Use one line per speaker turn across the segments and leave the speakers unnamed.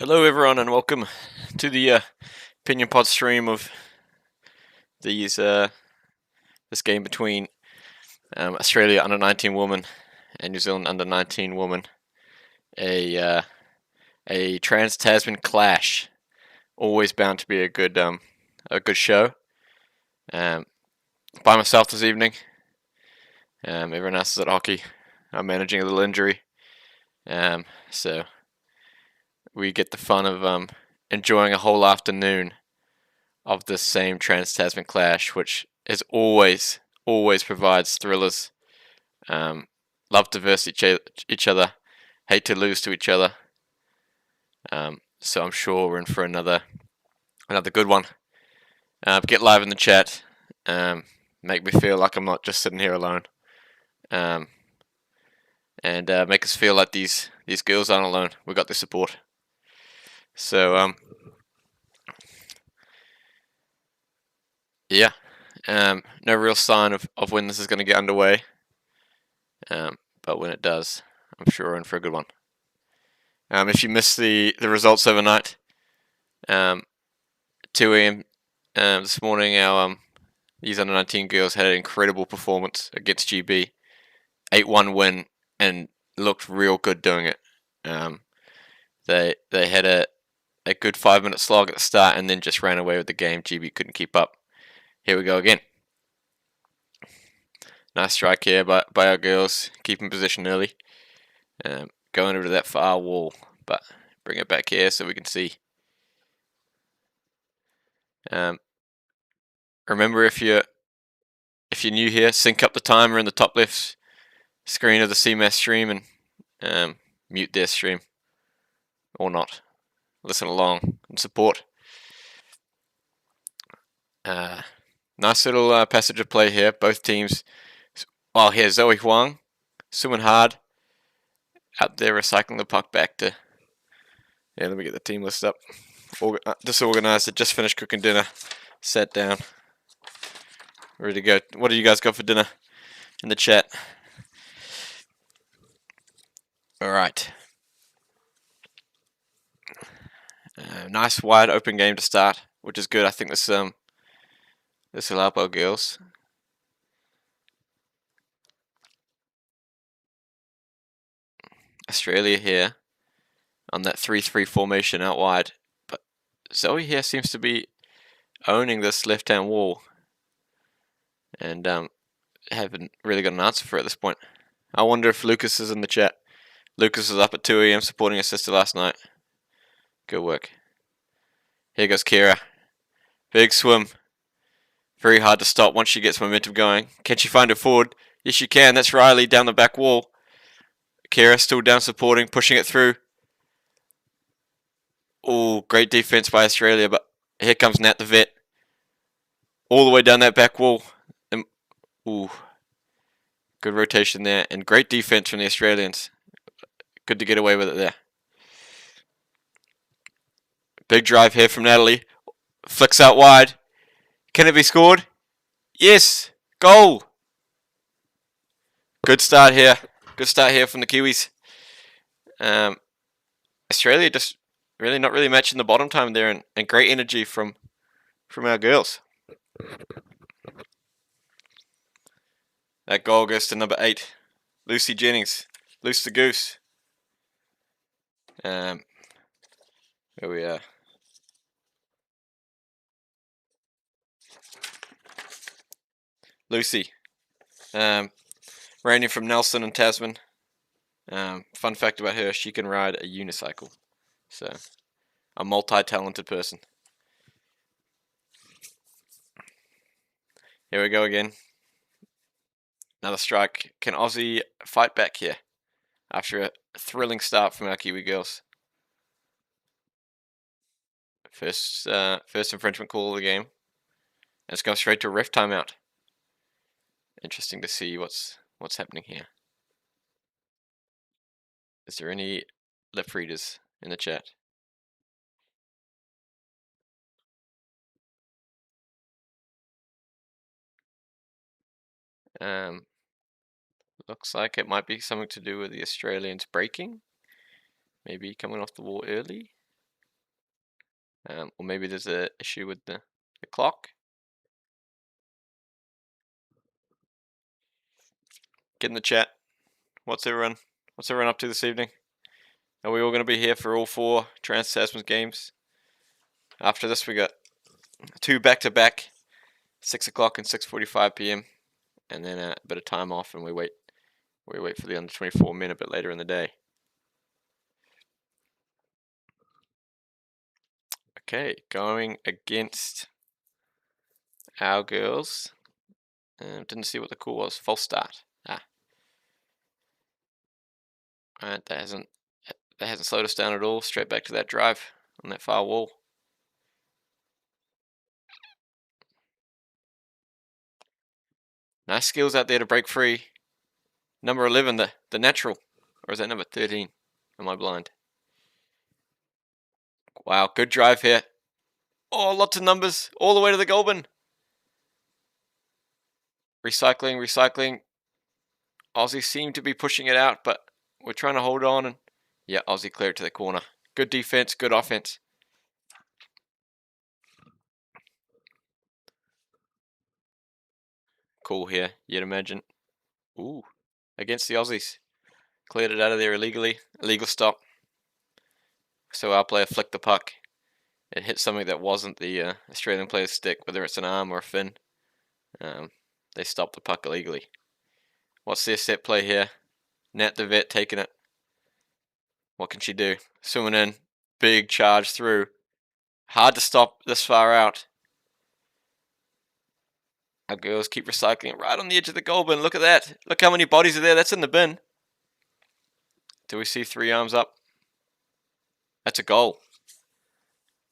Hello, everyone, and welcome to the Opinion Pod stream of these this game between Australia under 19 woman and New Zealand under 19 woman. A trans-Tasman clash, always bound to be a good show. By myself this evening. Everyone else is at hockey. I'm managing a little injury, so we get the fun of enjoying a whole afternoon of this same trans-Tasman clash, which is always provides thrillers. Love to verse each other, hate to lose to each other. So I'm sure we're in for another good one. Get live in the chat. Make me feel like I'm not just sitting here alone. And make us feel like these girls aren't alone. We got the support. So yeah. No real sign of when this is going to get underway. But when it does, I'm sure we're in for a good one. If you missed the results overnight, 2 a.m. This morning, our these under 19 girls had an incredible performance against GB, 8-1 win, and looked real good doing it. They had a good 5-minute slog at the start and then just ran away with the game. GB couldn't keep up. Here we go again. Nice strike here by our girls, keeping position early. Going over to that far wall, but bring it back here so we can see. Remember, if you're new here, sync up the timer in the top left screen of the CMAS stream and mute their stream or not. Listen along and support. Nice little passage of play here. Both teams. Oh, here's Zoe Huang, swimming hard, out there recycling the puck back to. Yeah, let me get the team list up. Disorganized. Had just finished cooking dinner. Sat down. Ready to go. What do you guys got for dinner in the chat? All right. Nice wide open game to start, which is good. I think this will help our girls. Australia here on that 3-3 formation out wide, but Zoe here seems to be owning this left-hand wall and haven't really got an answer for it at this point. I wonder if Lucas is in the chat. Lucas was up at 2 a.m. supporting his sister last night. Good work. Here goes Kira. Big swim. Very hard to stop once she gets momentum going. Can she find her forward? Yes, she can. That's Riley down the back wall. Kira still down supporting, pushing it through. Oh, great defense by Australia, but here comes Nat the vet. All the way down that back wall. Ooh. Good rotation there, and great defense from the Australians. Good to get away with it there. Big drive here from Natalie. Flicks out wide. Can it be scored? Yes! Goal! Good start here. Good start here from the Kiwis. Australia just really not really matching the bottom time there, and great energy from our girls. That goal goes to number 8, Lucy Jennings. Loose the goose. Here we are. Lucy. Ran in from Nelson and Tasman. Fun fact about her, she can ride a unicycle. So, a multi-talented person. Here we go again. Another strike. Can Aussie fight back here after a thrilling start from our Kiwi girls? First infringement call of the game. And it's going straight to a ref timeout. Interesting to see what's happening here. Is there any lip readers in the chat? Looks like it might be something to do with the Australians breaking. Maybe coming off the wall early. Or maybe there's an issue with the clock. Get in the chat. What's everyone up to this evening? Are we all going to be here for all 4 Trans-Tasman games? After this, we got 2 back-to-back, 6 o'clock and 6:45 p.m. And then a bit of time off, and we wait for the under 24 men a bit later in the day. Okay, going against our girls. Didn't see what the call was. False start. Alright, that hasn't slowed us down at all. Straight back to that drive on that far wall. Nice skills out there to break free. Number 11, the natural. Or is that number 13? Am I blind? Wow, good drive here. Oh, lots of numbers. All the way to the goal bin. Recycling. Aussie seem to be pushing it out, but we're trying to hold on. And yeah, Aussie clear it to the corner. Good defense, good offense. Cool here, you'd imagine. Ooh, against the Aussies. Cleared it out of there illegally. Illegal stop. So our player flicked the puck. It hit something that wasn't the Australian player's stick, whether it's an arm or a fin. They stopped the puck illegally. What's their set play here? Nat the vet taking it. What can she do? Swimming in. Big charge through. Hard to stop this far out. Our girls keep recycling right on the edge of the goal bin. Look at that. Look how many bodies are there. That's in the bin. Do we see 3 arms up? That's a goal.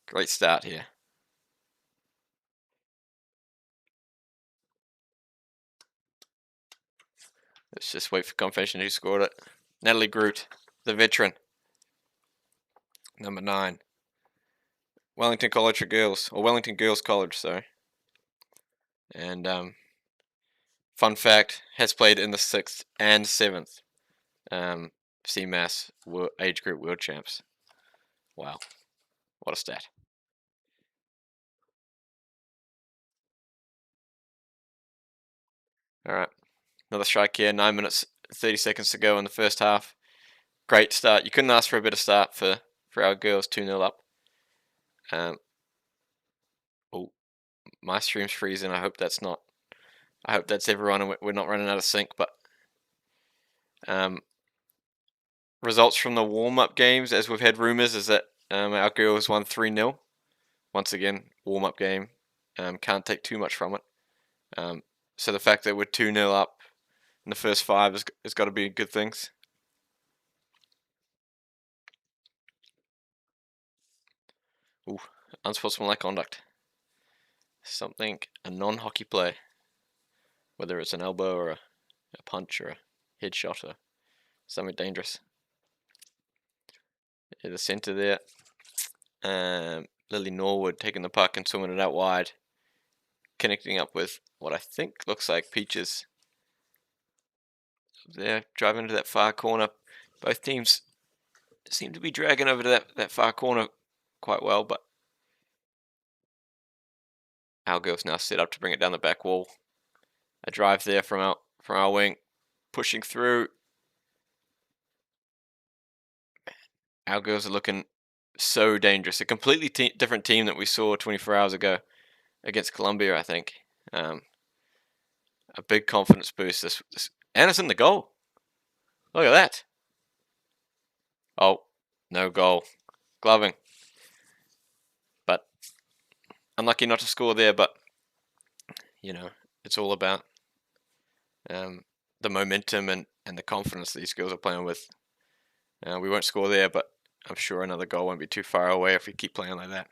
Great start here. Let's just wait for confirmation who scored it. Natalie Groot, the veteran. Number 9. Wellington College for girls. Or Wellington Girls College, sorry. And fun fact, has played in the 6th and 7th CMAS age group world champs. Wow, what a stat. Alright, another strike here, 9 minutes, 30 seconds to go in the first half. Great start, you couldn't ask for a better start for our girls, 2-0 up. Oh, my stream's freezing, I hope that's everyone and we're not running out of sync, but results from the warm-up games, as we've had rumours, is that our girls won 3-0. Once again, warm-up game. Can't take too much from it. So the fact that we're 2-0 up in the first 5 has got to be good things. Ooh, unsportsmanlike conduct. A non-hockey play. Whether it's an elbow or a punch or a headshot or something dangerous. In the centre there. Lily Norwood taking the puck and swimming it out wide. Connecting up with what I think looks like Peaches. There, driving into that far corner. Both teams seem to be dragging over to that far corner quite well, but our girls now set up to bring it down the back wall. A drive there from our wing, pushing through. Our girls are looking so dangerous. A completely different team that we saw 24 hours ago against Colombia, I think. A big confidence boost. And it's in the goal. Look at that. Oh, no goal. Gloving. But unlucky not to score there, but you know, it's all about the momentum and the confidence these girls are playing with. We won't score there, but I'm sure another goal won't be too far away if we keep playing like that.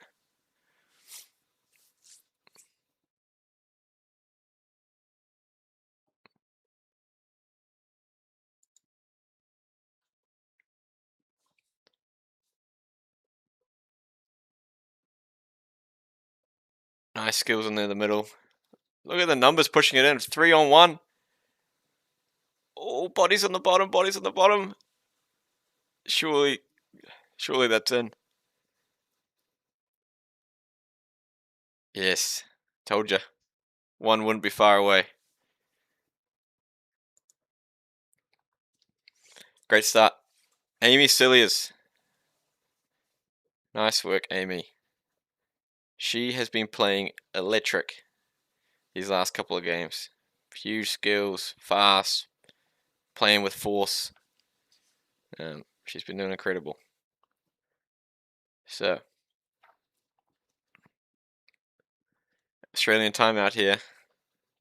Nice skills in there in the middle. Look at the numbers pushing it in. It's 3-on-1. Oh, bodies on the bottom. Surely that's in. Yes, told you. One wouldn't be far away. Great start. Amy Cilliers. Nice work, Amy. She has been playing electric these last couple of games. Huge skills, fast, playing with force. She's been doing incredible. So, Australian timeout here,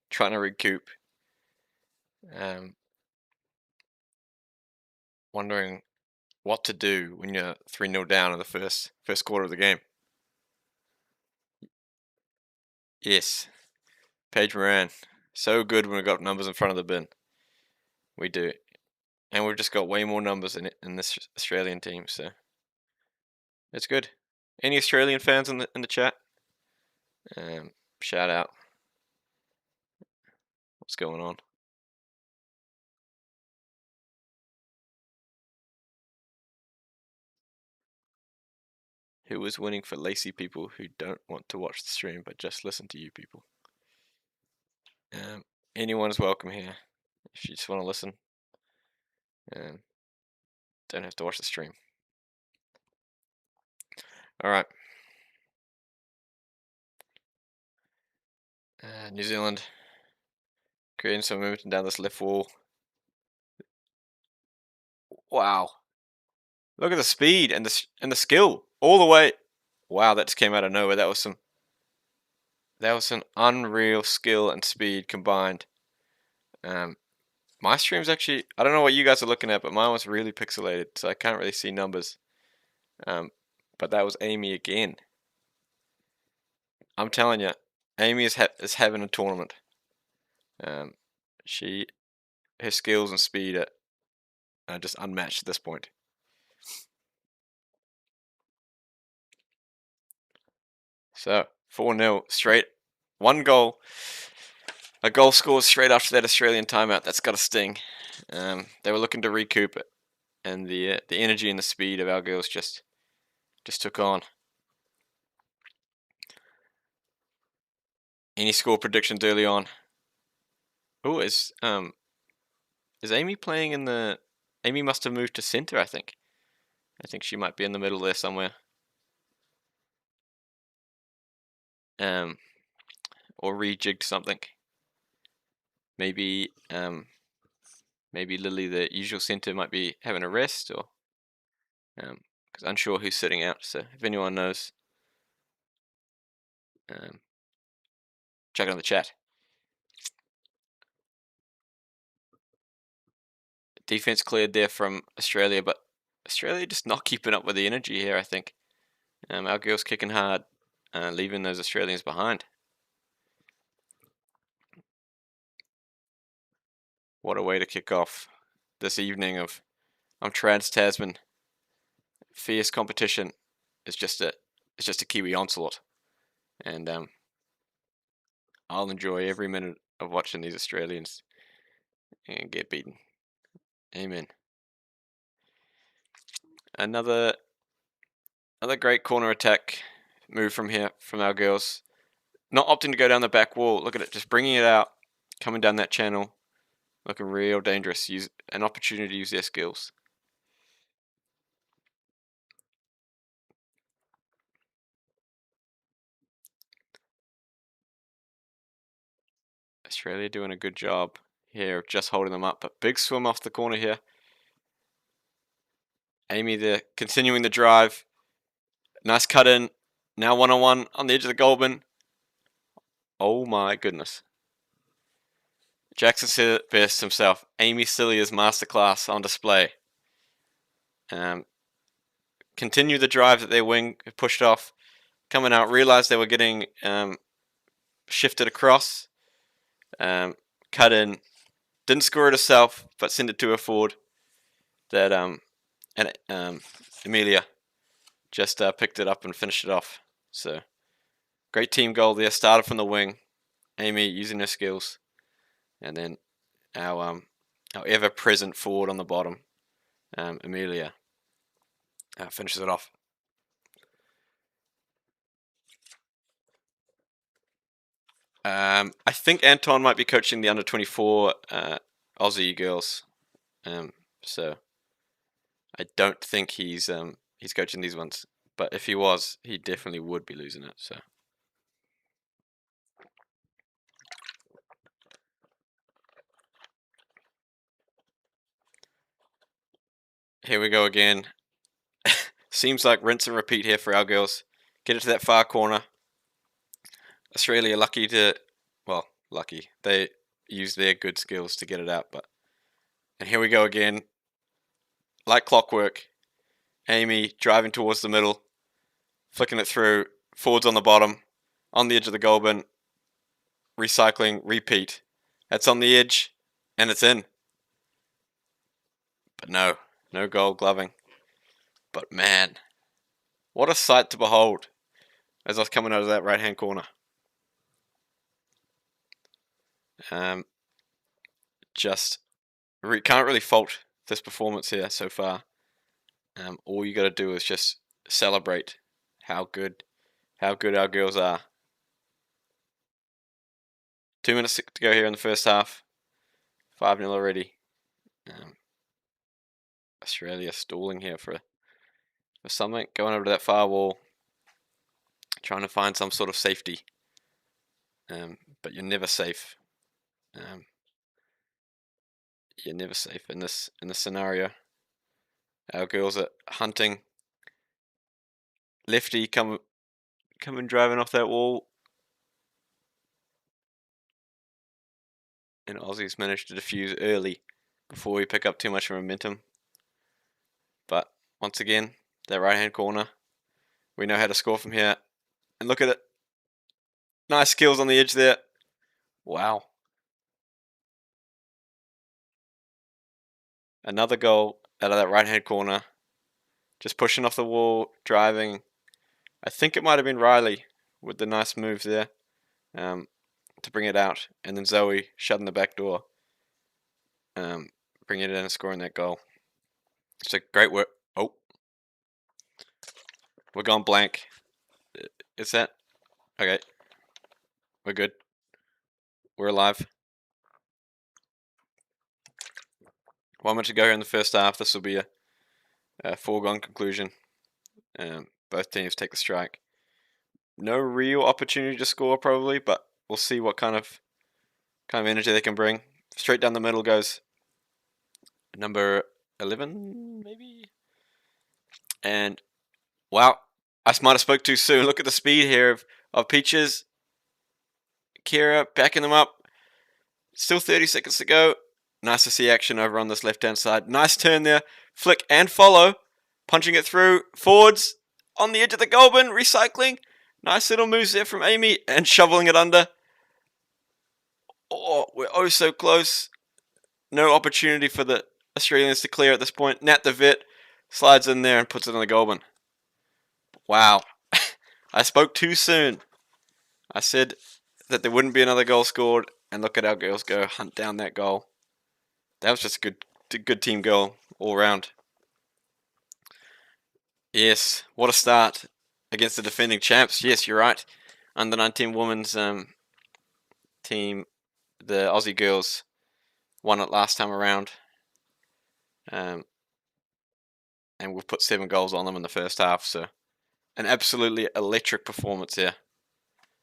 trying to recoup. Wondering what to do when you're 3-0 down in the first quarter of the game. Yes, Paige Moran, so good when we've got numbers in front of the bin. We do, and we've just got way more numbers in this Australian team, so it's good. Any Australian fans in the chat? Shout out. What's going on? Who is winning for lazy people who don't want to watch the stream but just listen to you people? Anyone is welcome here. If you just want to listen, don't have to watch the stream. All right. New Zealand creating some momentum down this left wall. Wow. Look at the speed and the skill all the way. Wow, that just came out of nowhere. That was some unreal skill and speed combined. My stream's actually, I don't know what you guys are looking at, but mine was really pixelated, so I can't really see numbers. But that was Amy again. I'm telling you, Amy is having a tournament. Her skills and speed are just unmatched at this point. So 4-0 straight, one goal. A goal scored straight after that Australian timeout. That's got a sting. They were looking to recoup it, and the energy and the speed of our girls just took on. Any score predictions early on? Oh, is Amy playing in the? Amy must have moved to center. I think she might be in the middle there somewhere. Or rejigged something. Maybe Lily, the usual center, might be having a rest, or because unsure who's sitting out. So if anyone knows, check it on the chat. Defense cleared there from Australia, but Australia just not keeping up with the energy here, I think. Our girls kicking hard, leaving those Australians behind. What a way to kick off this evening of Trans-Tasman. Fierce competition. It's just a Kiwi onslaught. And I'll enjoy every minute of watching these Australians and get beaten. Amen. Another great corner attack move from here from our girls. Not opting to go down the back wall. Look at it, just bringing it out, coming down that channel, looking real dangerous. Use an opportunity to use their skills. Australia doing a good job here of just holding them up, but big swim off the corner here. Amy there, continuing the drive. Nice cut in. Now 1-on-1 on the edge of the goal bin. Oh my goodness. Jackson said it best himself. Amy Cilliers' masterclass on display. Continue the drive that their wing pushed off. Coming out, realized they were getting shifted across. Cut in. Didn't score it herself, but sent it to her forward. That Amelia just picked it up and finished it off. So great team goal there. Started from the wing. Amy using her skills, and then our ever-present forward on the bottom, Amelia, finishes it off. I think Anton might be coaching the under-24 Aussie girls. So I don't think he's coaching these ones. But if he was, he definitely would be losing it. So here we go again. Seems like rinse and repeat here for our girls. Get it to that far corner. Australia lucky. They use their good skills to get it out. And here we go again. Like clockwork. Amy driving towards the middle. Flicking it through. Forwards on the bottom. On the edge of the goal bin. Recycling. Repeat. That's on the edge. And it's in. But no. No goal gloving. But man. What a sight to behold. As I was coming out of that right hand corner. Can't really fault this performance here so far. All you got to do is just celebrate how good our girls are. 2 minutes to go here in the first half. 5-0 already. Australia stalling here for something. Going over to that far wall. Trying to find some sort of safety. But you're never safe. You're never safe in this scenario. Our girls are hunting. Lefty coming driving off that wall. And Aussies managed to defuse early before we pick up too much momentum. But once again, that right hand corner. We know how to score from here. And look at it. Nice skills on the edge there. Wow. Another goal out of that right hand corner. Just pushing off the wall, driving. I think it might have been Riley with the nice move there to bring it out. And then Zoe shutting the back door. Bringing it in and scoring that goal. It's a great work. Oh. We're going blank. Is that? Okay. We're good. We're alive. 1 minute to go here in the first half. This will be a foregone conclusion. Both teams take the strike. No real opportunity to score probably, but we'll see what kind of energy they can bring. Straight down the middle goes number 11, maybe. And wow, I might have spoke too soon. Look at the speed here of Peaches. Kira backing them up. Still 30 seconds to go. Nice to see action over on this left-hand side. Nice turn there. Flick and follow. Punching it through. Forwards. On the edge of the goal bin. Recycling. Nice little moves there from Amy. And shoveling it under. Oh, we're oh so close. No opportunity for the Australians to clear at this point. Nat the Vet slides in there and puts it on the goal bin. Wow. I spoke too soon. I said that there wouldn't be another goal scored. And look at our girls go hunt down that goal. That was just a good team goal all round. Yes, what a start against the defending champs. Yes, you're right. Under 19 women's team, the Aussie girls won it last time around. And we've put 7 goals on them in the first half. So an absolutely electric performance here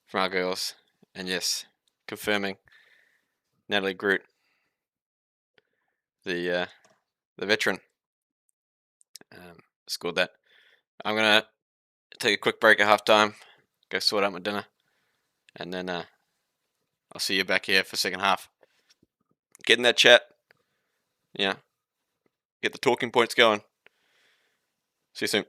from our girls. And yes, confirming Natalie Groot, the veteran, scored that. I'm going to take a quick break at halftime, go sort out my dinner, and then I'll see you back here for second half. Get in that chat. Yeah. Get the talking points going. See you soon.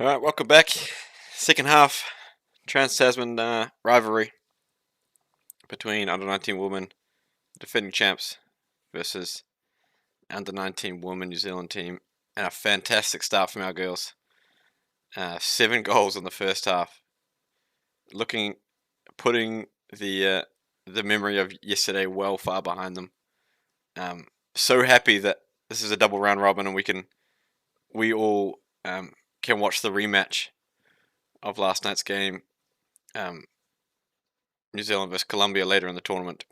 All right, welcome back. Second half, Trans-Tasman rivalry between under-19 women, defending champs, versus under-19 women New Zealand team, and a fantastic start from our girls. 7 goals in the first half. Putting the memory of yesterday well far behind them. So happy that this is a double round robin and we all can watch the rematch of last night's game, New Zealand versus Colombia, later in the tournament.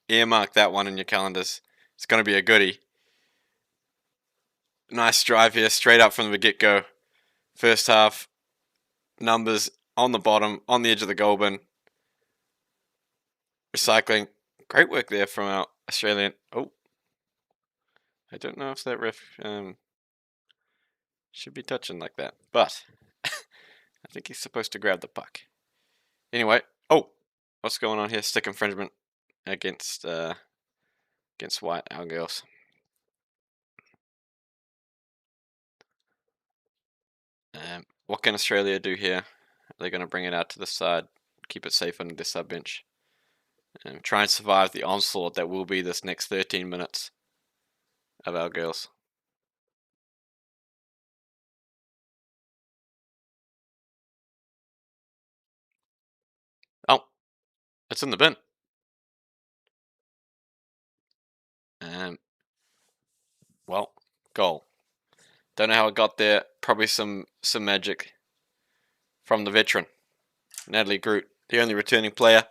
Earmark that one in your calendars. It's going to be a goodie. Nice drive here, straight up from the get-go. First half, numbers on the bottom, on the edge of the goal bin. Recycling. Great work there from our Australian. Oh, I don't know if that ref should be touching like that, but I think he's supposed to grab the puck. Anyway, oh, what's going on here? Stick infringement against White, our girls. What can Australia do here? They're going to bring it out to the side, keep it safe under the sub bench, and try and survive the onslaught that will be this next 13 minutes of our girls. Oh, it's in the bin. Well, goal. Don't know how it got there. Probably some magic from the veteran, Natalie Groot, the only returning player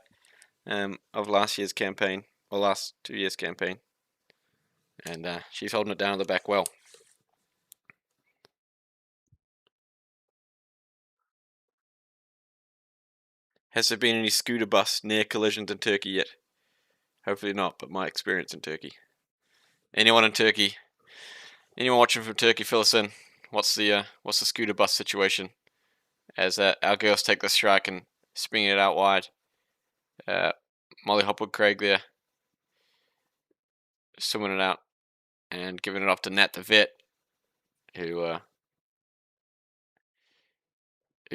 of last year's campaign, or last 2 years' campaign. And she's holding it down at the back well. Has there been any scooter bus near collisions in Turkey yet? Hopefully not, but my experience in Turkey. Anyone in Turkey? Anyone watching from Turkey, fill us in. What's the scooter bus situation? As our girls take the strike and spin it out wide. Molly Hopwood-Craig there, swimming it out and giving it off to Nat the vet, who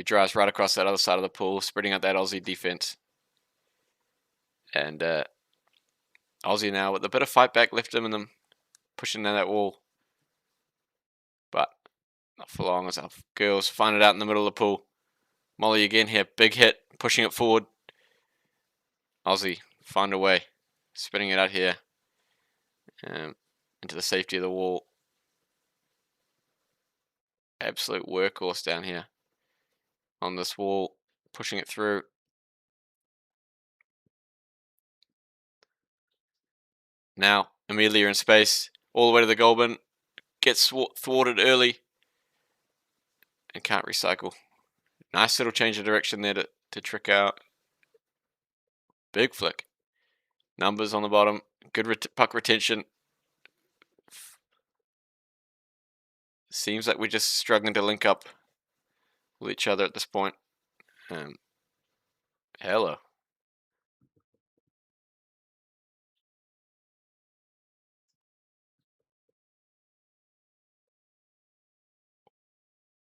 drives right across that other side of the pool, spreading out that Aussie defense. And Aussie now with a bit of fight back left in them, pushing down that wall. But not for long as our girls find it out in the middle of the pool. Molly again here, big hit, pushing it forward. Aussie find a way, spinning it out here into the safety of the wall. Absolute workhorse down here on this wall, pushing it through. Now, Amelia in space, all the way to the goal bin, gets thwarted early and can't recycle. Nice little change of direction there to trick out. Big flick. Numbers on the bottom, good puck retention. Seems like we're just struggling to link up with each other at this point. Hello.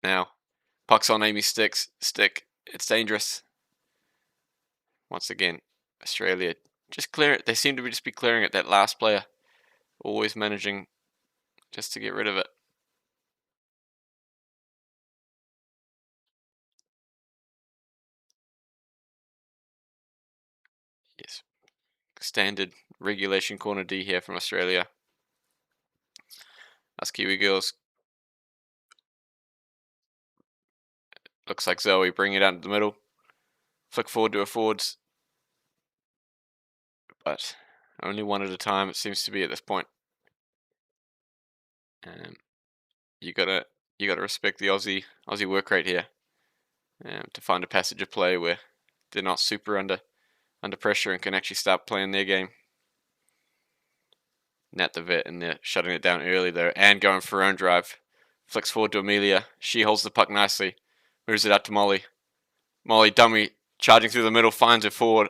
Now, puck's on Amy's stick. It's dangerous. Once again, Australia just clear it. They seem to just be clearing it. That last player, always managing just to get rid of it. Yes. Standard regulation corner D here from Australia. Us Kiwi girls. Looks like Zoe bringing it out into the middle. Flick forward to her forwards. But only one at a time it seems to be at this point. You gotta respect the Aussie work rate here. To find a passage of play where they're not super under pressure and can actually start playing their game. Nat the vet and they're shutting it down early though and going for her own drive. Flicks forward to Amelia. She holds the puck nicely. Moves it out to Molly. Molly dummy charging through the middle, finds her forward.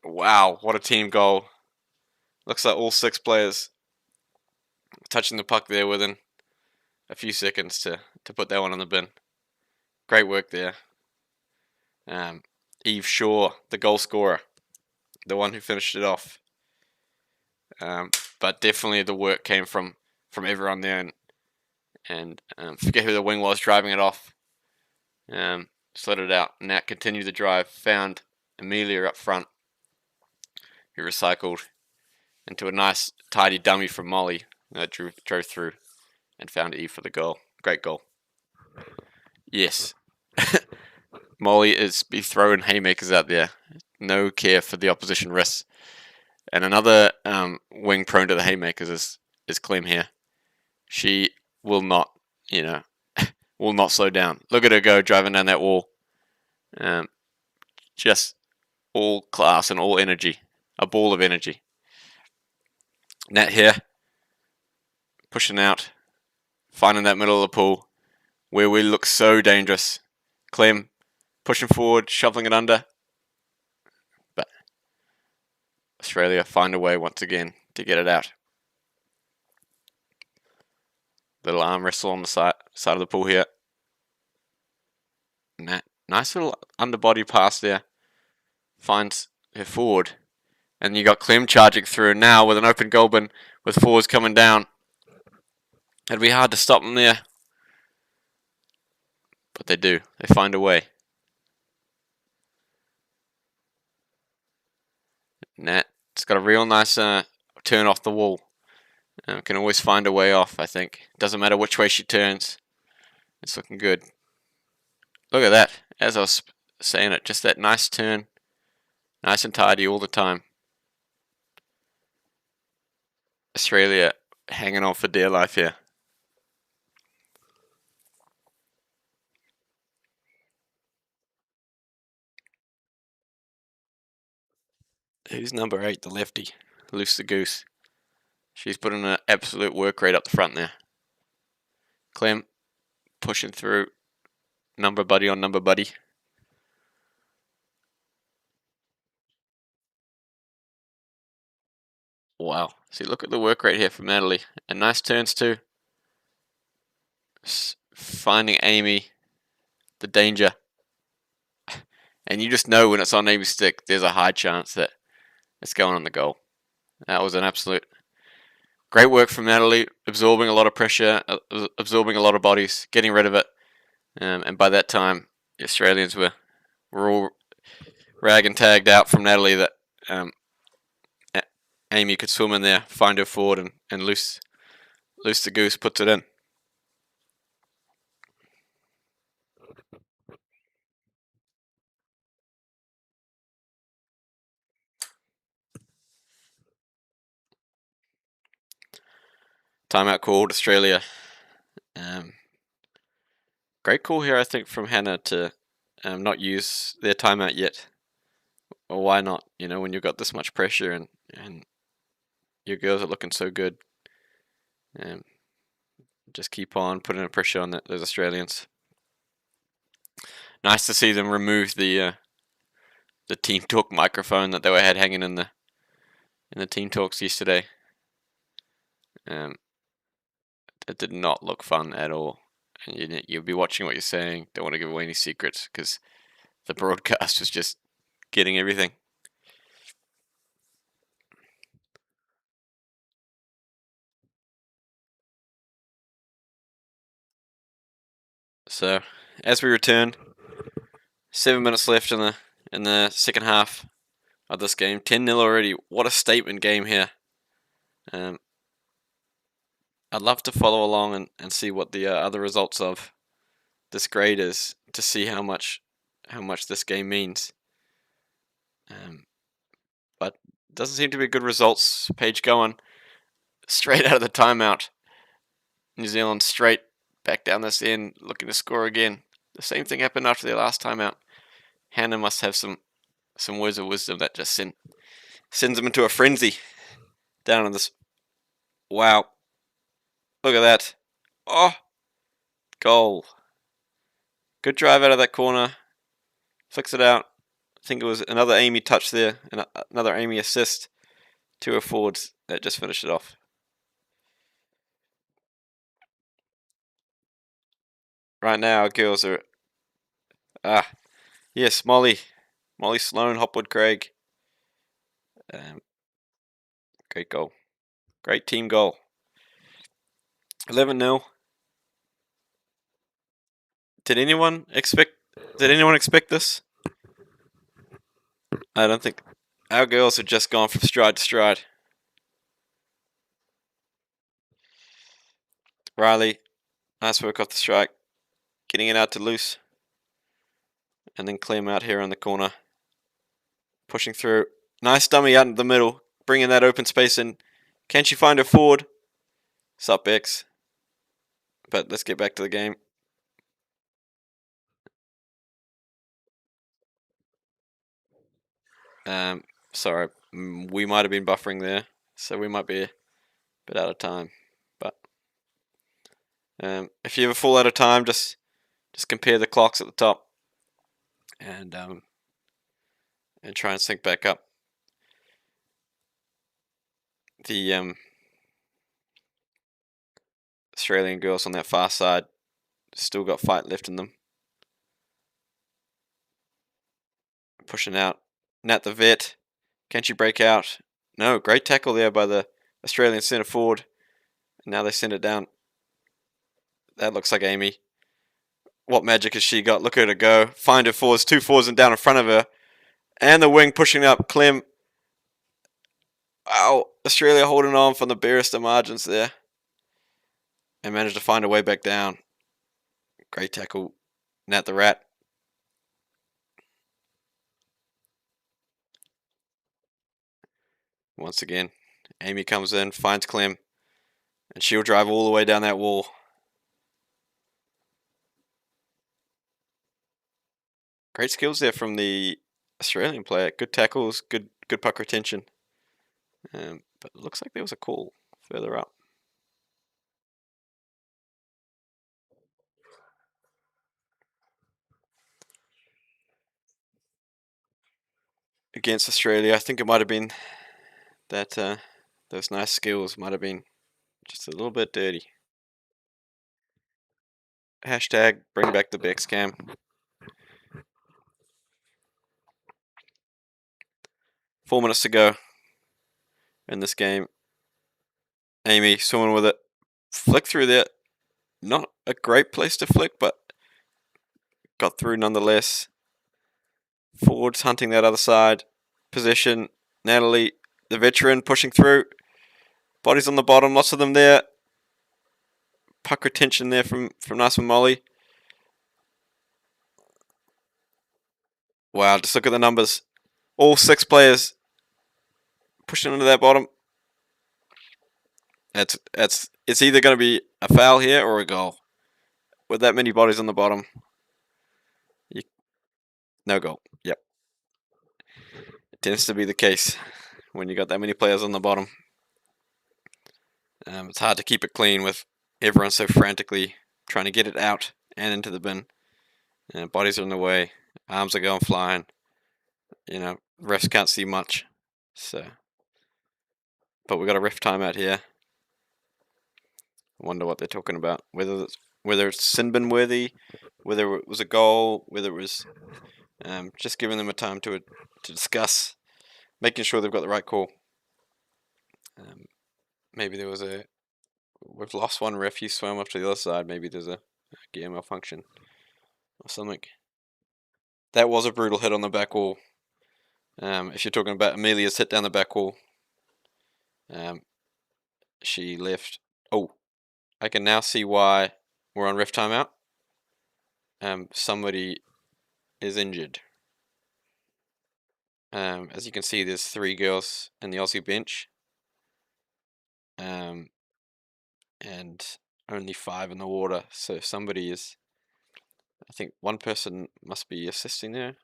Wow, what a team goal. Looks like all 6 players touching the puck there within a few seconds to put that one in the bin. Great work there. Eve Shaw, the goal scorer, the one who finished it off. But definitely the work came from everyone there, and forget who the wing was driving it off. Slid it out. Nat continued the drive, found Amelia up front, who recycled into a nice tidy dummy from Molly that drove through and found Eve for the goal. Great goal. Yes. Molly is be throwing haymakers out there. No care for the opposition risks. And another wing prone to the haymakers is Clem here. She will not, will not slow down. Look at her go driving down that wall. Just all class and all energy. A ball of energy. Nat here, pushing out, finding that middle of the pool where we look so dangerous. Clem pushing forward, shoveling it under. But Australia find a way once again to get it out. Little arm wrestle on the side of the pool here. Nat, nice little underbody pass there. Finds her forward. And you got Clem charging through now with an open Goulburn with forwards coming down. It'd be hard to stop them there. But they do. They find a way. Nat's got a real nice turn off the wall. Can always find a way off, I think. Doesn't matter which way she turns. It's looking good. Look at that. As I was saying it, just that nice turn. Nice and tidy all the time. Australia hanging on for dear life here. Who's number 8, the lefty? Loose the Goose. She's putting an absolute work rate up the front there. Clem pushing through. Number buddy on number buddy. Wow. See, look at the work rate here from Natalie. And nice turns too. Finding Amy. The danger. And you just know when it's on Amy's stick, there's a high chance that it's going on the goal. That was an absolute great work from Natalie, absorbing a lot of pressure, absorbing a lot of bodies, getting rid of it. And by that time, the Australians were all rag and tagged out from Natalie that Amy could swim in there, find her forward, and loose the Goose puts it in. Timeout called, Australia. Great call here, I think, from Hannah to not use their timeout yet. Or why not? When you've got this much pressure and your girls are looking so good. Just keep on putting the pressure on those Australians. Nice to see them remove the Team Talk microphone that they had hanging in the Team Talks yesterday. It did not look fun at all. And you'll be watching what you're saying. Don't want to give away any secrets because the broadcast was just getting everything. So, as we return, 7 minutes left in the second half of this game. 10-0 already. What a statement game here. I'd love to follow along and see what the other results of this grade is to see how much this game means. But doesn't seem to be good results. Page going straight out of the timeout. New Zealand straight back down this end, looking to score again. The same thing happened after their last timeout. Hannah must have some words of wisdom that just sends them into a frenzy down in this. Wow. Look at that. Oh, goal. Good drive out of that corner. Flicks it out. I think it was another Amy touch there, and another Amy assist to her forwards that just finished it off. Right now, our girls are Yes, Molly Sloan, Hopwood Craig. Great goal. Great team goal. 11-0. Did anyone expect this? I don't think. Our girls have just gone from stride to stride. Riley, nice work off the strike. Getting it out to Loose. And then Clem out here on the corner. Pushing through. Nice dummy out in the middle. Bringing that open space in. Can she find her forward? Sup, X. But let's get back to the game. Sorry, we might have been buffering there, so we might be a bit out of time. But if you ever fall out of time, just compare the clocks at the top, and try and sync back up. The Australian girls on that far side still got fight left in them. Pushing out. Nat the vet. Can she break out? No, great tackle there by the Australian centre forward. Now they send it down. That looks like Amy. What magic has she got? Look at her go. Find her forwards. 2 forwards and down in front of her. And the wing pushing up. Clem. Wow. Australia holding on from the barest of margins there. And managed to find a way back down. Great tackle. Nat the Rat. Once again, Amy comes in, finds Clem, and she'll drive all the way down that wall. Great skills there from the Australian player. Good tackles, good puck retention. But it looks like there was a call further up. Against Australia, I think it might have been that those nice skills might have been just a little bit dirty. Hashtag bring back the Bex cam. Four minutes to go in this game. Amy swimming with it. Flick through there. Not a great place to flick, but got through nonetheless. Forwards hunting that other side. Possession. Natalie, the veteran, pushing through. Bodies on the bottom, lots of them there. Puck retention there from nice one Molly. Wow, just look at the numbers. All 6 players pushing into that bottom. It's either going to be a foul here or a goal. With that many bodies on the bottom, no goal. Yep. It tends to be the case when you got that many players on the bottom. It's hard to keep it clean with everyone so frantically trying to get it out and into the bin. Bodies are in the way. Arms are going flying. Refs can't see much. So, but we got a ref timeout here. I wonder what they're talking about. Whether it's sin bin worthy, whether it was a goal, whether it was just giving them a time to discuss, making sure they've got the right call. Maybe there was we've lost one ref. He swam up to the other side. Maybe there's a gear malfunction or something. That was a brutal hit on the back wall. If you're talking about Amelia's hit down the back wall, she left. Oh, I can now see why we're on ref timeout. Somebody is injured. As you can see, there's 3 girls in the Aussie bench. And only 5 in the water. So somebody is, I think one person must be assisting there.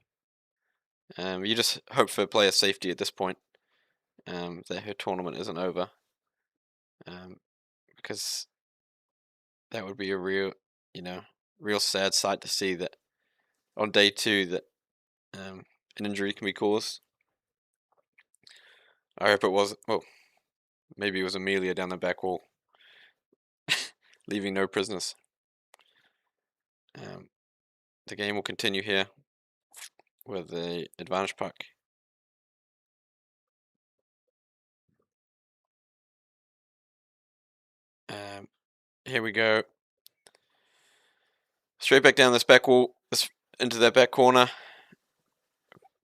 You just hope for player safety at this point, that her tournament isn't over, because that would be a real sad sight to see that on day 2 that an injury can be caused. I hope it wasn't. Well, maybe it was Amelia down the back wall, leaving no prisoners. the game will continue here with the advantage puck. Here we go. Straight back down this back wall, into that back corner.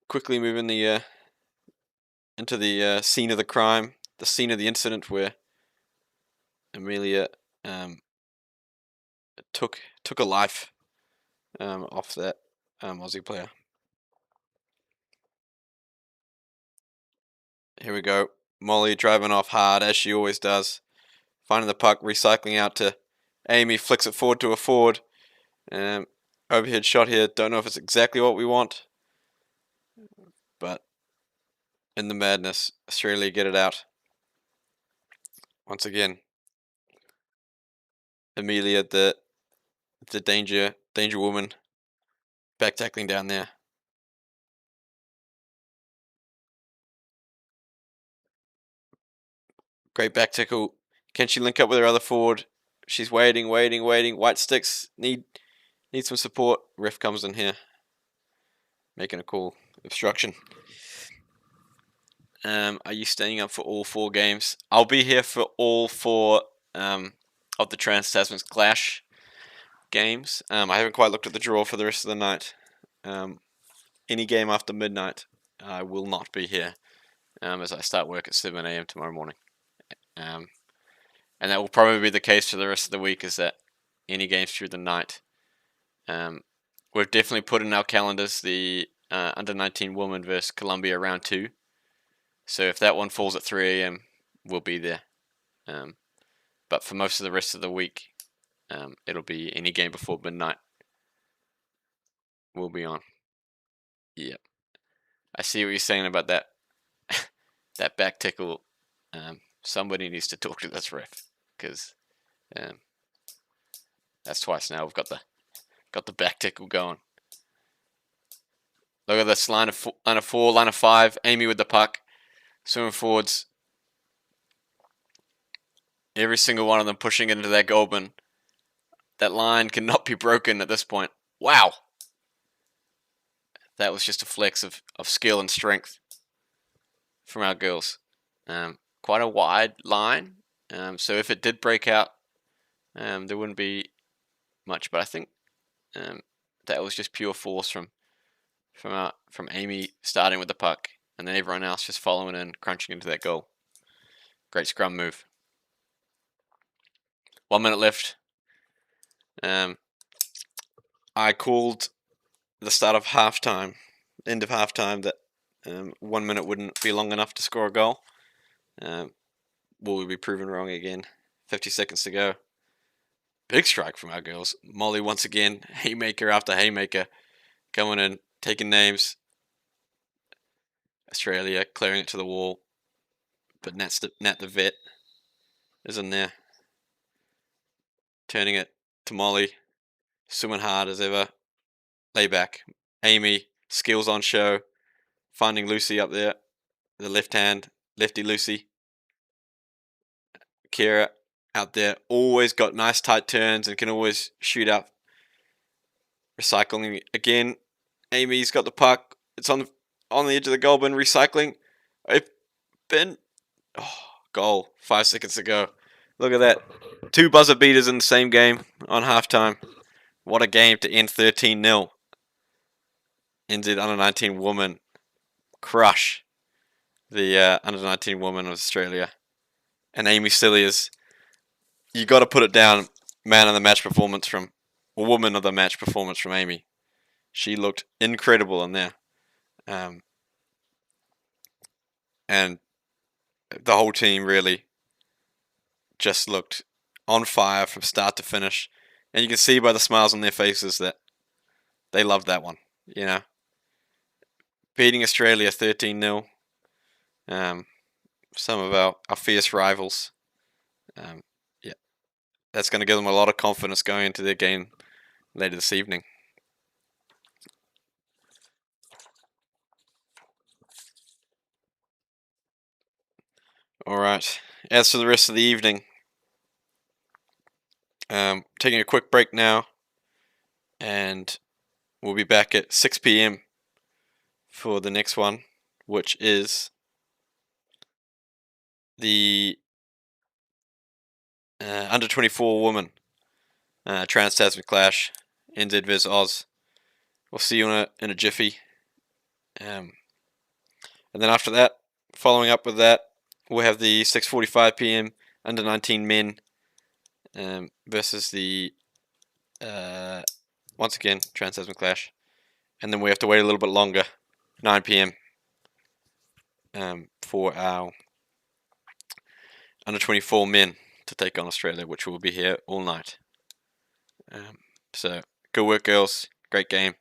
Quickly moving into the scene of the crime, the scene of the incident where Amelia took a life off that Aussie player. Here we go. Molly driving off hard, as she always does. Finding the puck, recycling out to Amy, flicks it forward to a forward. Overhead shot here. Don't know if it's exactly what we want. But in the madness, Australia get it out. Once again, Amelia, the danger woman, back tackling down there. Great back tackle. Can she link up with her other forward? She's waiting. White sticks need some support. Ref comes in here, making a call. Obstruction. Are you staying up for all 4 games? I'll be here for all 4 of the Trans-Tasman's Clash games. I haven't quite looked at the draw for the rest of the night. Any game after midnight, I will not be here as I start work at 7 a.m. tomorrow morning. And that will probably be the case for the rest of the week, is that any games through the night. We've definitely put in our calendars the under-19 women versus Colombia round 2. So if that one falls at 3 a.m, we'll be there. But for most of the rest of the week, it'll be any game before midnight. We'll be on. Yep. I see what you're saying about that. That back tickle. Somebody needs to talk to this ref, because that's twice now we've got the back tickle going. Look at this line of 4, line of 5. Amy with the puck, swimming forwards. Every single one of them pushing it into their goal bin. That line cannot be broken at this point. Wow. That was just a flex of skill and strength from our girls. Quite a wide line. So if it did break out, there wouldn't be much. But I think that was just pure force from Amy starting with the puck, and then everyone else just following in, crunching into that goal. Great scrum move. 1 minute left. I called the start of halftime, end of halftime, that 1 minute wouldn't be long enough to score a goal. Will we be proven wrong again? 50 seconds to go. Big strike from our girls. Molly once again, haymaker after haymaker, coming in, taking names. Australia clearing it to the wall, but Nat the vet is in there, turning it to Molly, swimming hard as ever. Lay back. Amy, skills on show, finding Lucy up there, the left hand, lefty Lucy. Kira out there, always got nice tight turns and can always shoot up. Recycling again. Amy's got the puck. It's on the edge of the goal bin. Recycling. Goal. 5 seconds to go. Look at that. 2 buzzer beaters in the same game on halftime. What a game to end 13-0. Ended under-19 women crush the under-19 women of Australia. And Amy Cilliers, you got to put it down. Man of the match performance woman of the match performance from Amy. She looked incredible in there. And the whole team really just looked on fire from start to finish. And you can see by the smiles on their faces that they loved that one, you know. Beating Australia 13-0. Some of our fierce rivals. Yeah, that's going to give them a lot of confidence going into their game later this evening. All right. As for the rest of the evening, taking a quick break now, and we'll be back at 6 p.m. for the next one, which is the under 24 women Trans-Tasman Clash, NZ vs Oz. We'll see you in a jiffy. And then after that, following up with that, we'll have the 6:45 p.m. under 19 men versus the once again Trans-Tasman Clash, and then we have to wait a little bit longer, 9 p.m. For our under 24 men to take on Australia, which will be here all night. So good work, girls. Great game.